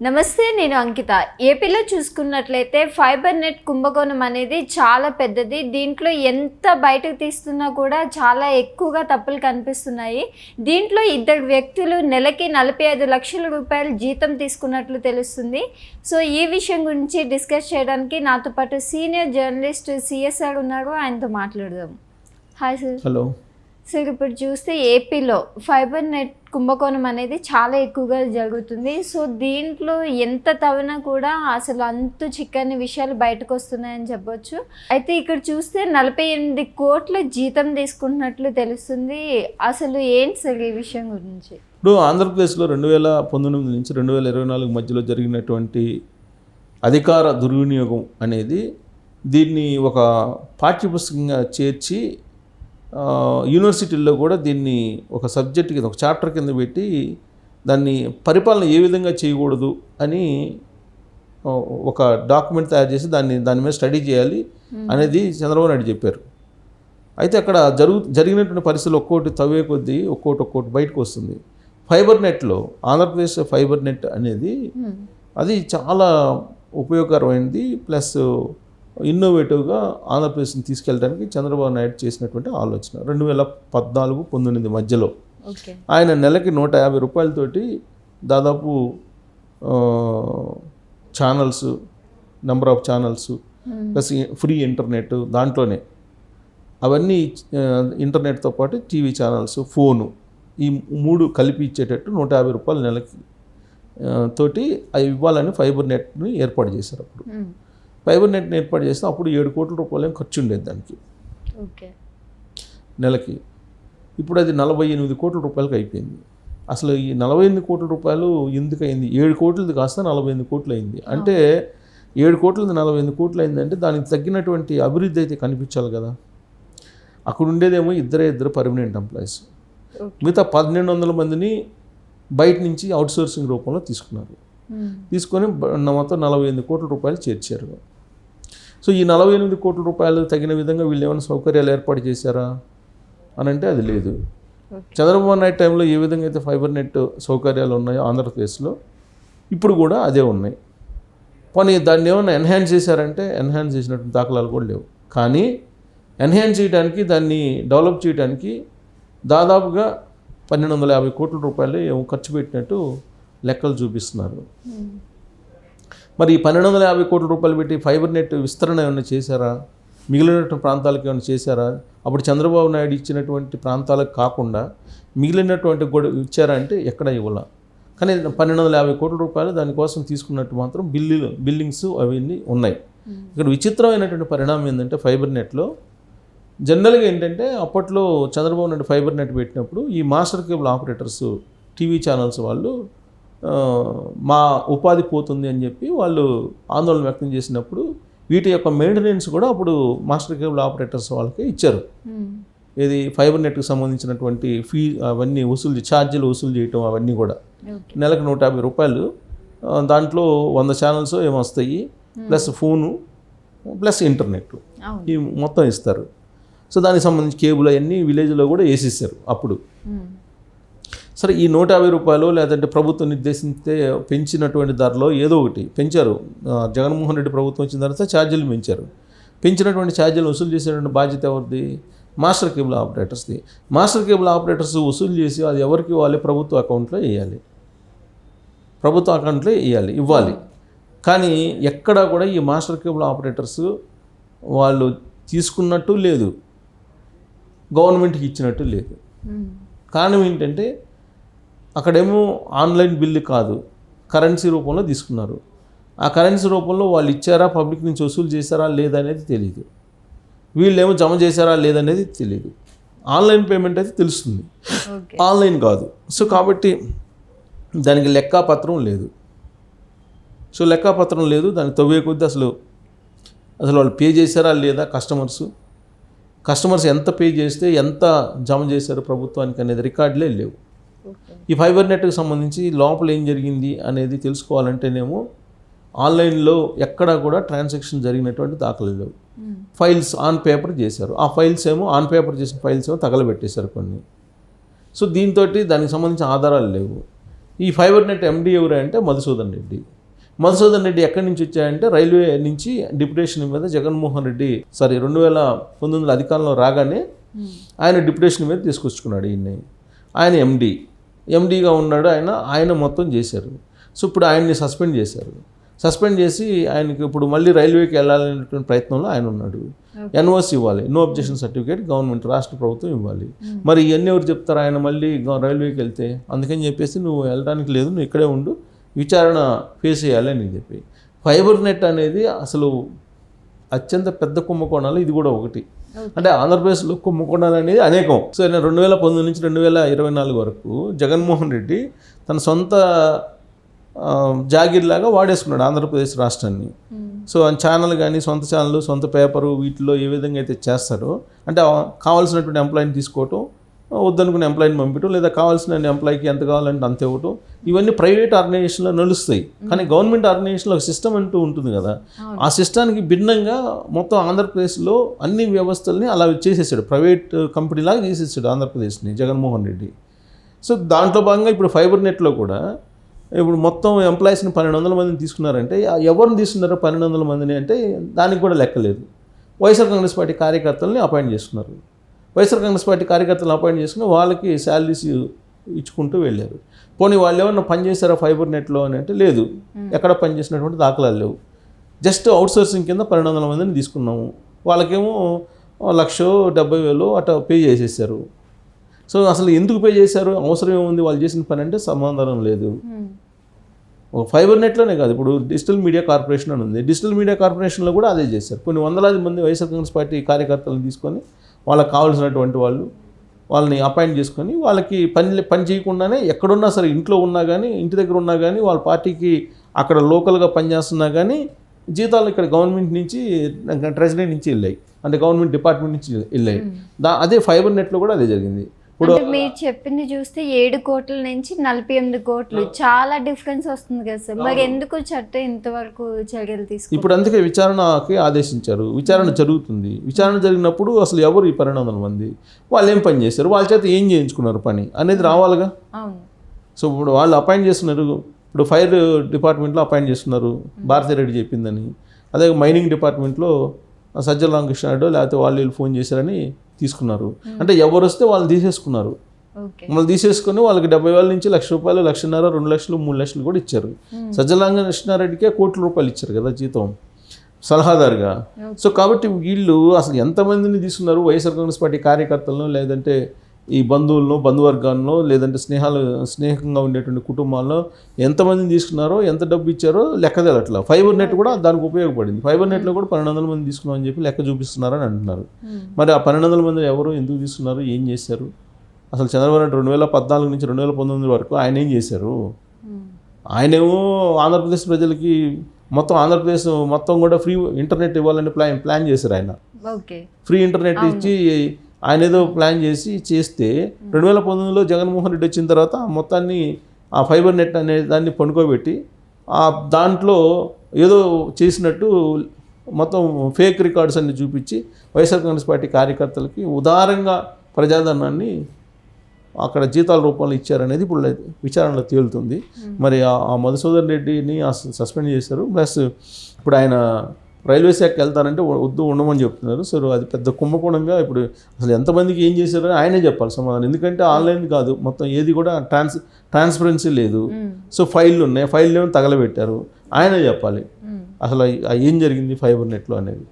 నమస్తే, నేను అంకిత. ఏపీలో చూసుకున్నట్లయితే ఫైబర్ నెట్ కుంభకోణం అనేది చాలా పెద్దది. దీంట్లో ఎంత బయటకు తీస్తున్నా కూడా చాలా ఎక్కువగా తప్పులు కనిపిస్తున్నాయి. దీంట్లో ఇద్దరు వ్యక్తులు నెలకి 45 లక్షల రూపాయలు జీతం తీసుకున్నట్లు తెలుస్తుంది. సో ఈ విషయం గురించి డిస్కస్ చేయడానికి నాతో పాటు సీనియర్ జర్నలిస్ట్ సిఎస్ఆర్ ఉన్నారు. ఆయనతో మాట్లాడదాం. Hi sir. హలో సార్, ఇప్పుడు చూస్తే ఏపీలో ఫైబర్ నెట్ కుంభకోణం అనేది చాలా ఎక్కువగా జరుగుతుంది. సో దీంట్లో ఎంత తవ్వినా కూడా అసలు అంతు చిక్కని విషయాలు బయటకు వస్తున్నాయని చెప్పొచ్చు. అయితే ఇక్కడ చూస్తే 48 కోట్ల జీతం తీసుకుంటున్నట్లు తెలుస్తుంది. అసలు ఏంటి సార్ ఈ విషయం గురించి? ఇప్పుడు ఆంధ్రప్రదేశ్లో 2019 నుంచి 2024 మధ్యలో జరిగినటువంటి అధికార దుర్వినియోగం అనేది దీన్ని ఒక పాఠ్యపుస్తకంగా చేర్చి యూనివర్సిటీల్లో కూడా దీన్ని ఒక సబ్జెక్ట్ కింద ఒక చాప్టర్ కింద పెట్టి దాన్ని పరిపాలన ఏ విధంగా చేయకూడదు అని ఒక డాక్యుమెంట్ తయారు చేసి దాని మీద స్టడీ చేయాలి అనేది చంద్రబాబు నాయుడు చెప్పారు. అయితే అక్కడ జరిగినటువంటి పరిస్థితులు ఒక్కోటి తవ్వే కొద్దీ ఒక్కోటి బయటకు వస్తుంది. ఫైబర్ నెట్లో ఆంధ్రప్రదేశ్ ఫైబర్ నెట్ అనేది అది చాలా ఉపయోగకరమైనది, ప్లస్ ఇన్నోవేటివ్గా ఆంధ్రప్రదేశ్ని తీసుకెళ్ళడానికి చంద్రబాబు నాయుడు చేసినటువంటి ఆలోచన. 2014-19 మధ్యలో ఆయన నెలకి 150 రూపాయలతోటి దాదాపు channels, number of channels plus free internet, దాంట్లోనే అవన్నీ ఇంటర్నెట్తో పాటు టీవీ ఛానల్స్, ఫోను, ఈ 3 కలిపి ఇచ్చేటట్టు 150 రూపాయల నెలకి తోటి అవి ఇవ్వాలని ఫైబర్ నెట్ని ఏర్పాటు చేశారు. అప్పుడు ఫైబర్ నెట్ని ఏర్పాటు చేస్తే అప్పుడు 7 కోట్ల రూపాయలు ఖర్చు ఉండేది దానికి నెలకి. ఇప్పుడు అది 48 కోట్ల రూపాయలకి అయిపోయింది. అసలు ఈ 48 కోట్ల రూపాయలు ఎందుకు అయింది? 7 కోట్లది కాస్త 48 కోట్లు అయింది. అంటే 7 కోట్లది 48 కోట్లు అయిందంటే దానికి తగ్గినటువంటి అభివృద్ధి అయితే కనిపించాలి కదా. అక్కడ ఉండేదేమో ఇద్దరు పర్మనెంట్ ఎంప్లాయీస్, మిగతా 1200 మందిని బయట నుంచి అవుట్సోర్సింగ్ రూపంలో తీసుకున్నారు. తీసుకొని మొత్తం 48 కోట్ల రూపాయలు చేర్చారు. సో ఈ 48 కోట్ల రూపాయలు తగిన విధంగా వీళ్ళు ఏమైనా సౌకర్యాలు ఏర్పాటు చేశారా అని అంటే అది లేదు. చంద్రబాబు నాయుడు టైంలో ఏ విధంగా అయితే ఫైబర్ నెట్ సౌకర్యాలు ఉన్నాయో ఆంధ్రప్రదేశ్లో ఇప్పుడు కూడా అదే ఉన్నాయి. కానీ దాన్ని ఏమైనా ఎన్హాన్స్ చేశారంటే ఎన్హాన్స్ చేసినటువంటి దాఖలాలు కూడా లేవు. కానీ ఎన్హాన్స్ చేయడానికి, దాన్ని డెవలప్ చేయడానికి దాదాపుగా 1250 కోట్ల రూపాయలు ఏమో ఖర్చు పెట్టినట్టు లెక్కలు చూపిస్తున్నారు. మరి ఈ 1250 కోట్ల రూపాయలు పెట్టి ఫైబర్ నెట్ విస్తరణ ఏమైనా చేశారా? మిగిలినటువంటి ప్రాంతాలకు ఏమైనా చేశారా? అప్పుడు చంద్రబాబు నాయుడు ఇచ్చినటువంటి ప్రాంతాలకు కాకుండా మిగిలినటువంటి కూడా ఇచ్చారా అంటే ఎక్కడ ఇవ్వాల. కానీ 1250 కోట్ల రూపాయలు దానికోసం తీసుకున్నట్టు మాత్రం బిల్డింగ్స్ అవన్నీ ఉన్నాయి. ఇక్కడ విచిత్రమైనటువంటి పరిణామం ఏంటంటే ఫైబర్ నెట్లో జనరల్గా ఏంటంటే అప్పట్లో చంద్రబాబు నాయుడు ఫైబర్ నెట్ పెట్టినప్పుడు ఈ master cable operators, TV channels వాళ్ళు మా ఉపాధి పోతుంది అని చెప్పి వాళ్ళు ఆందోళన వ్యక్తం చేసినప్పుడు వీటి యొక్క మెయింటెనెన్స్ కూడా అప్పుడు మాస్టర్ కేబుల్ ఆపరేటర్స్ వాళ్ళకి ఇచ్చారు. ఇది ఫైబర్ నెట్కి సంబంధించినటువంటి అవన్నీ ఛార్జీలు వసూలు చేయటం అవన్నీ కూడా నెలకు 150 రూపాయలు. దాంట్లో 100 ఛానల్స్ ఏమొస్తాయి, ప్లస్ ఫోను ప్లస్ ఇంటర్నెట్, ఇవి మొత్తం ఇస్తారు. సో దానికి సంబంధించి కేబుల్ అవన్నీ విలేజ్లో కూడా వేసేసారు అప్పుడు. సరే, ఈ 150 రూపాయలు లేదంటే ప్రభుత్వం నిర్దేశించే పెంచినటువంటి ధరలో ఏదో ఒకటి పెంచారు. జగన్మోహన్ రెడ్డి ప్రభుత్వం వచ్చిన తర్వాత ఛార్జీలు పెంచారు. పెంచినటువంటి ఛార్జీలు వసూలు చేసేటువంటి బాధ్యత ఎవరిది? మాస్టర్ కేబుల్ ఆపరేటర్స్ది. మాస్టర్ కేబుల్ ఆపరేటర్స్ వసూలు చేసి అది ఎవరికి ఇవ్వాలి? ప్రభుత్వ అకౌంట్లో వేయాలి. ఇవ్వాలి. కానీ ఎక్కడా కూడా ఈ మాస్టర్ కేబుల్ ఆపరేటర్స్ వాళ్ళు తీసుకున్నట్టు లేదు, గవర్నమెంట్కి ఇచ్చినట్టు లేదు. కారణం ఏంటంటే అక్కడేమో ఆన్లైన్ బిల్లు కాదు, కరెన్సీ రూపంలో తీసుకున్నారు. ఆ కరెన్సీ రూపంలో వాళ్ళు ఇచ్చారా, పబ్లిక్ నుంచి వసూలు చేశారా లేదనేది తెలియదు. వీళ్ళేమో జమ చేశారా లేదనేది తెలియదు. ఆన్లైన్ పేమెంట్ అయితే తెలుస్తుంది, ఆన్లైన్ కాదు. సో కాబట్టి దానికి లెక్కాపత్రం లేదు. దానికి తవ్వే కొద్దీ అసలు వాళ్ళు పే చేశారా లేదా, కస్టమర్స్ ఎంత పే చేస్తే ఎంత జమ చేశారు ప్రభుత్వానికి అనేది రికార్డులే లేవు. ఈ ఫైబర్ నెట్కి సంబంధించి లోపల ఏం జరిగింది అనేది తెలుసుకోవాలంటేనేమో ఆన్లైన్లో ఎక్కడా కూడా ట్రాన్సాక్షన్ జరిగినటువంటి దాఖలు లేవు. ఫైల్స్ ఆన్ పేపర్ చేశారు. ఆ ఫైల్స్ ఏమో ఆన్ పేపర్ చేసిన ఫైల్స్ ఏమో తగలబెట్టేశారు కొన్ని. సో దీంతో దానికి సంబంధించిన ఆధారాలు లేవు. ఈ ఫైబర్ నెట్ ఎండి ఎవరు అంటే మధుసూదన్ రెడ్డి. మధుసూదన్ రెడ్డి ఎక్కడి నుంచి వచ్చాయంటే రైల్వే నుంచి డిప్యుటేషన్ మీద జగన్మోహన్ రెడ్డి 2019 అధికారంలో రాగానే ఆయన డిప్యుటేషన్ మీద తీసుకొచ్చుకున్నాడు ఈయన్ని. ఆయన ఎండీగా ఉన్నాడు. ఆయన మొత్తం చేశారు. సో ఇప్పుడు ఆయన్ని సస్పెండ్ చేశారు. సస్పెండ్ చేసి ఆయనకి ఇప్పుడు మళ్ళీ రైల్వేకి వెళ్ళాలనేటువంటి ప్రయత్నంలో ఆయన ఉన్నాడు. ఎన్ఓసి ఇవ్వాలి, నో అబ్జెక్షన్ సర్టిఫికేట్ గవర్నమెంట్ రాష్ట్ర ప్రభుత్వం ఇవ్వాలి. మరి ఇవన్నీ ఎవరు చెప్తారు? ఆయన మళ్ళీ రైల్వేకి వెళ్తే అందుకని చెప్పేసి నువ్వు వెళ్ళడానికి లేదు, నువ్వు ఇక్కడే ఉండు, విచారణ ఫేస్ చేయాలి అని చెప్పి. ఫైబర్ నెట్ అనేది అసలు అత్యంత పెద్ద కుంభకోణాలు ఇది కూడా ఒకటి. అంటే ఆంధ్రప్రదేశ్లో కుంభకోణాలు అనేది అనేకం. సో 2019 నుంచి 2024 వరకు జగన్మోహన్ రెడ్డి తన సొంత జాగిర్లాగా వాడేసుకున్నాడు ఆంధ్రప్రదేశ్ రాష్ట్రాన్ని. సో ఛానల్ కానీ సొంత ఛానల్, సొంత పేపరు, వీటిలో ఏ విధంగా అయితే చేస్తారో, అంటే కావాల్సినటువంటి ఎంప్లాయీని తీసుకోవటం, వద్దనుకున్న ఎంప్లాయీని పంపించడం, లేదా కావాల్సిన ఎంప్లాయీకి ఎంత కావాలంటే అంత ఇవ్వటం, ఇవన్నీ ప్రైవేట్ ఆర్గనైజేషన్లో నడుస్తాయి. కానీ గవర్నమెంట్ ఆర్గనైజేషన్లో ఒక సిస్టమ్ అంటూ ఉంటుంది కదా, ఆ సిస్టానికి భిన్నంగా మొత్తం ఆంధ్రప్రదేశ్లో అన్ని వ్యవస్థల్ని అలా చేసేసాడు, ప్రైవేట్ కంపెనీలాగా చేసేసాడు ఆంధ్రప్రదేశ్ని జగన్మోహన్ రెడ్డి. సో దాంట్లో భాగంగా ఇప్పుడు ఫైబర్ నెట్లో కూడా ఇప్పుడు మొత్తం ఎంప్లాయీస్ని 1200 మందిని తీసుకున్నారంటే ఎవరిని తీసుకున్నారో 1200 మందిని అంటే దానికి కూడా లెక్కలేదు. వైఎస్ఆర్ కాంగ్రెస్ పార్టీ కార్యకర్తలని అపాయింట్ చేసుకున్నారు. వైఎస్ఆర్ కాంగ్రెస్ పార్టీ కార్యకర్తలను అపాయింట్ చేసుకుని వాళ్ళకి శాలరీస్ ఇచ్చుకుంటూ వెళ్ళారు. పోనీ వాళ్ళు ఏమన్నా పనిచేశారా ఫైబర్ నెట్లో అని అంటే లేదు, ఎక్కడ పనిచేసినటువంటి దాఖలాలు లేవు. జస్ట్ అవుట్సోర్సింగ్ కింద 1200 మందిని తీసుకున్నాము, వాళ్ళకేమో 1,70,000 అట్లా పే చేసేసారు. సో అసలు ఎందుకు పే చేశారు, అవసరం ఏముంది, వాళ్ళు చేసిన పని అంటే సమాధానం లేదు. ఫైబర్ నెట్లోనే కాదు, ఇప్పుడు డిజిటల్ మీడియా కార్పొరేషన్ అని ఉంది, డిజిటల్ మీడియా కార్పొరేషన్లో కూడా అదే చేశారు. కొన్ని వందలాది మంది వైఎస్ఆర్ కాంగ్రెస్ పార్టీ కార్యకర్తలను తీసుకొని వాళ్ళకి కావాల్సినటువంటి వాళ్ళని అపాయింట్ చేసుకొని వాళ్ళకి పని చేయకుండానే ఎక్కడున్నా సరే, ఇంట్లో ఉన్నా కానీ, ఇంటి దగ్గర ఉన్నా కానీ, వాళ్ళ పార్టీకి అక్కడ లోకల్గా పనిచేస్తున్నా కానీ జీతాలు ఇక్కడ గవర్నమెంట్ నుంచి, ట్రెజరీ నుంచి వెళ్ళాయి, అంటే గవర్నమెంట్ డిపార్ట్మెంట్ నుంచి వెళ్ళాయి. అదే ఫైబర్ నెట్లో కూడా అదే జరిగింది. ఇప్పుడు మీరు చెప్పింది చూస్తే 7 కోట్ల నుంచి 48 కోట్లు, చాలా డిఫరెన్స్ వస్తుంది కదా సార్. మరి ఎందుకు చట్టం ఇంతవరకు చర్యలు తీసుకుంది? ఇప్పుడు అందుకే విచారణకి ఆదేశించారు. విచారణ జరుగుతుంది. విచారణ జరిగినప్పుడు అసలు ఎవరు ఈ 1200 మంది, వాళ్ళు ఏం పని చేశారు, వాళ్ళ చేత ఏం చేయించుకున్నారు పని అనేది రావాలిగా. అవును. సో ఇప్పుడు వాళ్ళు అపాయింట్ చేస్తున్నారు, ఇప్పుడు ఫైర్ డిపార్ట్మెంట్లో అపాయింట్ చేస్తున్నారు భారతిరెడ్డి చెప్పిందని, అదే మైనింగ్ డిపార్ట్మెంట్లో సజ్జల రామకృష్ణారెడ్డి లేకపోతే వాళ్ళు ఫోన్ చేశారని తీసుకున్నారు. అంటే ఎవరు వస్తే వాళ్ళు తీసేసుకున్నారు. మళ్ళీ తీసేసుకొని వాళ్ళకి 70,000 నుంచి ₹1,00,000, 1,50,000, 2,00,000, 3,00,000 కూడా ఇచ్చారు. సజ్జల రామకృష్ణారెడ్డికే ₹1,00,000 ఇచ్చారు కదా జీతం సలహాదారుగా. సో కాబట్టి వీళ్ళు అసలు ఎంతమందిని తీసుకున్నారు, వైఎస్ఆర్ కాంగ్రెస్ పార్టీ కార్యకర్తలను, లేదంటే ఈ బంధువులను, బంధువర్గాలను, లేదంటే స్నేహంగా ఉండేటువంటి కుటుంబాల్లో ఎంతమందిని తీసుకున్నారో, ఎంత డబ్బు ఇచ్చారో లెక్క తెలట్లా. ఫైబర్ నెట్ కూడా దానికి ఉపయోగపడింది. ఫైబర్ నెట్లో కూడా 1200 మంది తీసుకున్నామని చెప్పి లెక్క చూపిస్తున్నారని అంటున్నారు. మరి ఆ 1200 మంది ఎవరు, ఎందుకు తీసుకున్నారు, ఏం చేశారు? అసలు చంద్రబాబు నాయుడు 2014 నుంచి 2019 వరకు ఆయన ఏం చేశారు? ఆయనేమో ఆంధ్రప్రదేశ్ ప్రజలకి మొత్తం ఆంధ్రప్రదేశ్ మొత్తం కూడా ఫ్రీ ఇంటర్నెట్ ఇవ్వాలని ప్లాన్ చేశారు. ఆయన ఫ్రీ ఇంటర్నెట్ ఇచ్చి ఆయన ఏదో ప్లాన్ చేస్తే 2019లో జగన్మోహన్ రెడ్డి వచ్చిన తర్వాత మొత్తాన్ని ఆ ఫైబర్ నెట్ అనే దాన్ని పండుకోబెట్టి దాంట్లో ఏదో చేసినట్టు మొత్తం ఫేక్ రికార్డ్స్ అన్ని చూపించి వైఎస్ఆర్ కాంగ్రెస్ పార్టీ కార్యకర్తలకి ఉదారంగా ప్రజాధనాన్ని అక్కడ జీతాల రూపంలో ఇచ్చారనేది ఇప్పుడు విచారణలో తేలుతుంది. మరి ఆ మధుసూదన్ రెడ్డిని సస్పెండ్ చేశారు. ప్లస్ ఇప్పుడు ఆయన రైల్వే శాఖకి వెళ్తారంటే వద్దు, ఉండమని చెప్తున్నారు. సో అది పెద్ద కుంభకోణంగా ఇప్పుడు అసలు ఎంతమందికి ఏం చేశారో ఆయనే చెప్పాలి సమాధానం. ఎందుకంటే ఆన్లైన్ కాదు, మొత్తం ఏది కూడా ట్రాన్స్పరెన్సీ లేదు. సో ఫైళ్ళు ఉన్నాయి, ఫైళ్ళు ఏమో తగలబెట్టారు, ఆయనే చెప్పాలి అసలు ఏం జరిగింది ఫైబర్ నెట్లో అనేది.